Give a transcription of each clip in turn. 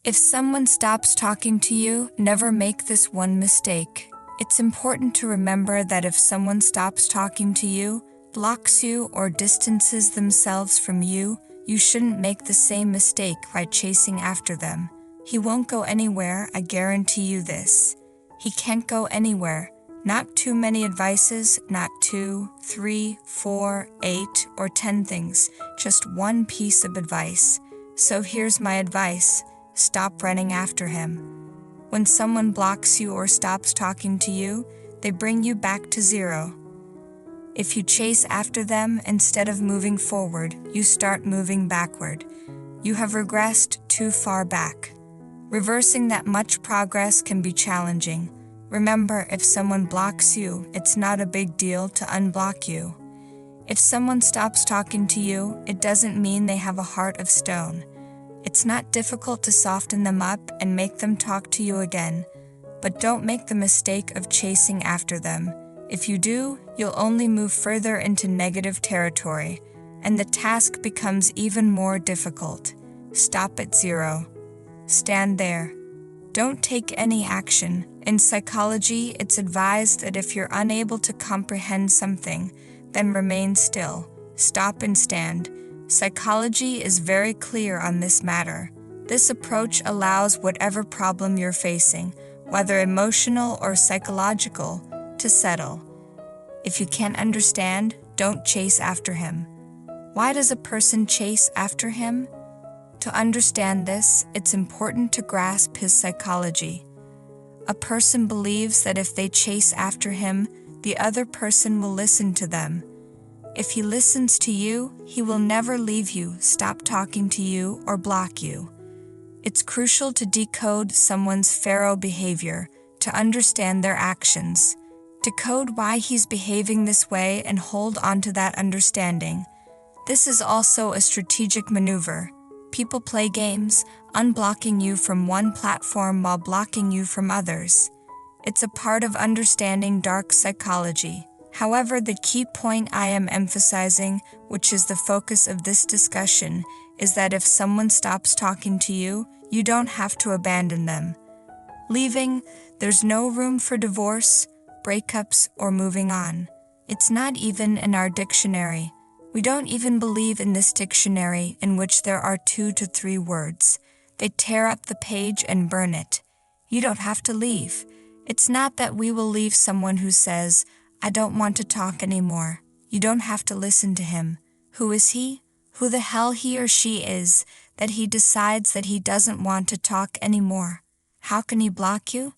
If someone stops talking to you, never make this one mistake. It's important to remember that if someone stops talking to you, blocks you, or distances themselves from you, you shouldn't make the same mistake by chasing after them. He won't go anywhere, I guarantee you this. He can't go anywhere. Not too many advices, not 2, 3, 4, 8, or 10 things, just one piece of advice. So here's my advice. Stop running after him. When someone blocks you or stops talking to you, they bring you back to zero. If you chase after them instead of moving forward, you start moving backward. You have regressed too far back. Reversing that much progress can be challenging. Remember, if someone blocks you, it's not a big deal to unblock you. If someone stops talking to you, it doesn't mean they have a heart of stone. It's not difficult to soften them up and make them talk to you again, but don't make the mistake of chasing after them. If you do, you'll only move further into negative territory, and the task becomes even more difficult. Stop at zero. Stand there. Don't take any action. In psychology, it's advised that if you're unable to comprehend something, then remain still. Stop and stand. Psychology is very clear on this matter. This approach allows whatever problem you're facing, whether emotional or psychological, to settle. If you can't understand, don't chase after him. Why does a person chase after him? To understand this, it's important to grasp his psychology. A person believes that if they chase after him, the other person will listen to them. If he listens to you, he will never leave you, stop talking to you, or block you. It's crucial to decode someone's pharaoh behavior, to understand their actions. Decode why he's behaving this way and hold on to that understanding. This is also a strategic maneuver. People play games, unblocking you from one platform while blocking you from others. It's a part of understanding dark psychology. However, the key point I am emphasizing, which is the focus of this discussion, is that if someone stops talking to you, you don't have to abandon them. Leaving, there's no room for divorce, breakups, or moving on. It's not even in our dictionary. We don't even believe in this dictionary in which there are 2 to 3 words. They tear up the page and burn it. You don't have to leave. It's not that we will leave someone who says, I don't want to talk anymore. You don't have to listen to him. Who is he? Who the hell he or she is, that he decides that he doesn't want to talk anymore? How can he block you?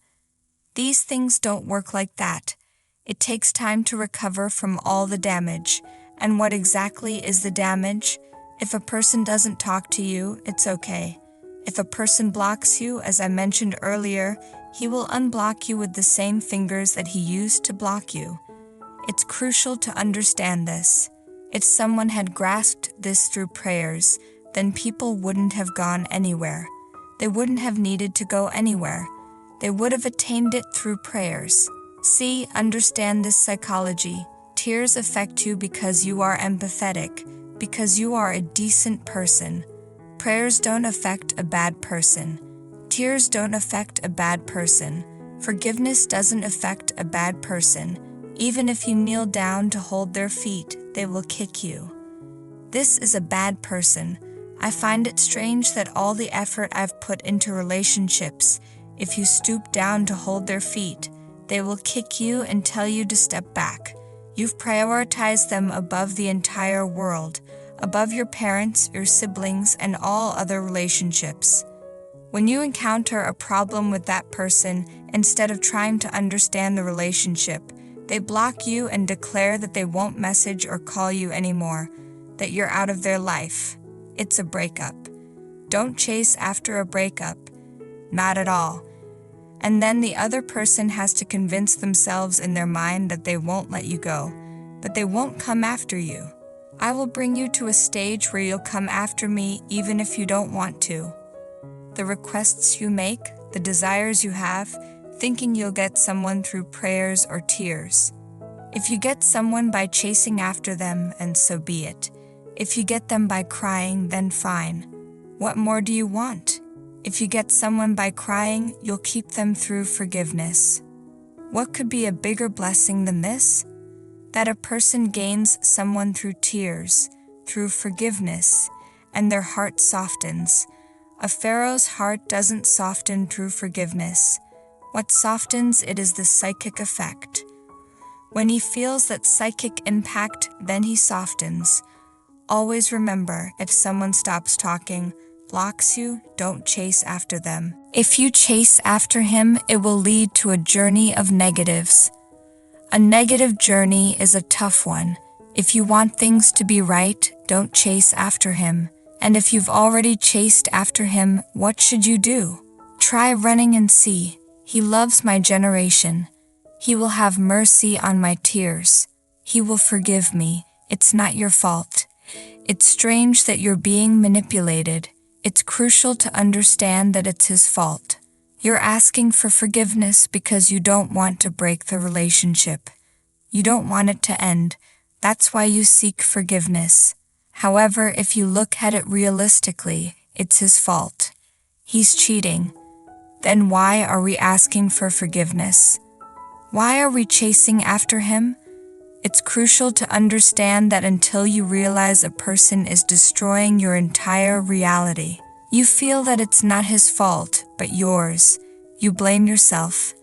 These things don't work like that. It takes time to recover from all the damage. And what exactly is the damage? If a person doesn't talk to you, it's okay. If a person blocks you, as I mentioned earlier, he will unblock you with the same fingers that he used to block you. It's crucial to understand this. If someone had grasped this through prayers, then people wouldn't have gone anywhere. They wouldn't have needed to go anywhere. They would have attained it through prayers. See, understand this psychology. Tears affect you because you are empathetic, because you are a decent person. Prayers don't affect a bad person. Tears don't affect a bad person. Forgiveness doesn't affect a bad person. Even if you kneel down to hold their feet, they will kick you. This is a bad person. I find it strange that all the effort I've put into relationships, if you stoop down to hold their feet, they will kick you and tell you to step back. You've prioritized them above the entire world, above your parents, your siblings, and all other relationships. When you encounter a problem with that person, instead of trying to understand the relationship, they block you and declare that they won't message or call you anymore, that you're out of their life. It's a breakup. Don't chase after a breakup. Not at all. And then the other person has to convince themselves in their mind that they won't let you go, but they won't come after you. I will bring you to a stage where you'll come after me even if you don't want to. The requests you make, the desires you have, thinking you'll get someone through prayers or tears. If you get someone by chasing after them, and so be it. If you get them by crying, then fine. What more do you want? If you get someone by crying, you'll keep them through forgiveness. What could be a bigger blessing than this? That a person gains someone through tears, through forgiveness, and their heart softens. A pharaoh's heart doesn't soften through forgiveness. What softens it is the psychic effect. When he feels that psychic impact, then he softens. Always remember, if someone stops talking, blocks you, don't chase after them. If you chase after him, it will lead to a journey of negatives. A negative journey is a tough one. If you want things to be right, don't chase after him. And if you've already chased after him, what should you do? Try running and see. He loves my generation. He will have mercy on my tears. He will forgive me. It's not your fault. It's strange that you're being manipulated. It's crucial to understand that it's his fault. You're asking for forgiveness because you don't want to break the relationship. You don't want it to end. That's why you seek forgiveness. However, if you look at it realistically, it's his fault. He's cheating. Then why are we asking for forgiveness? Why are we chasing after him? It's crucial to understand that until you realize a person is destroying your entire reality, you feel that it's not his fault, but yours. You blame yourself.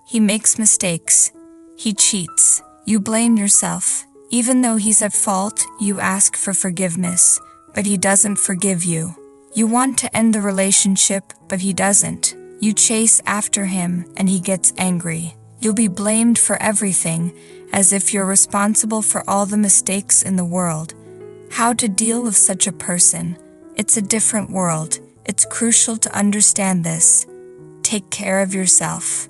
He makes mistakes. He cheats. You blame yourself. Even though he's at fault, you ask for forgiveness, but he doesn't forgive you. You want to end the relationship, but he doesn't. You chase after him, and he gets angry. You'll be blamed for everything, as if you're responsible for all the mistakes in the world. How to deal with such a person? It's a different world. It's crucial to understand this. Take care of yourself.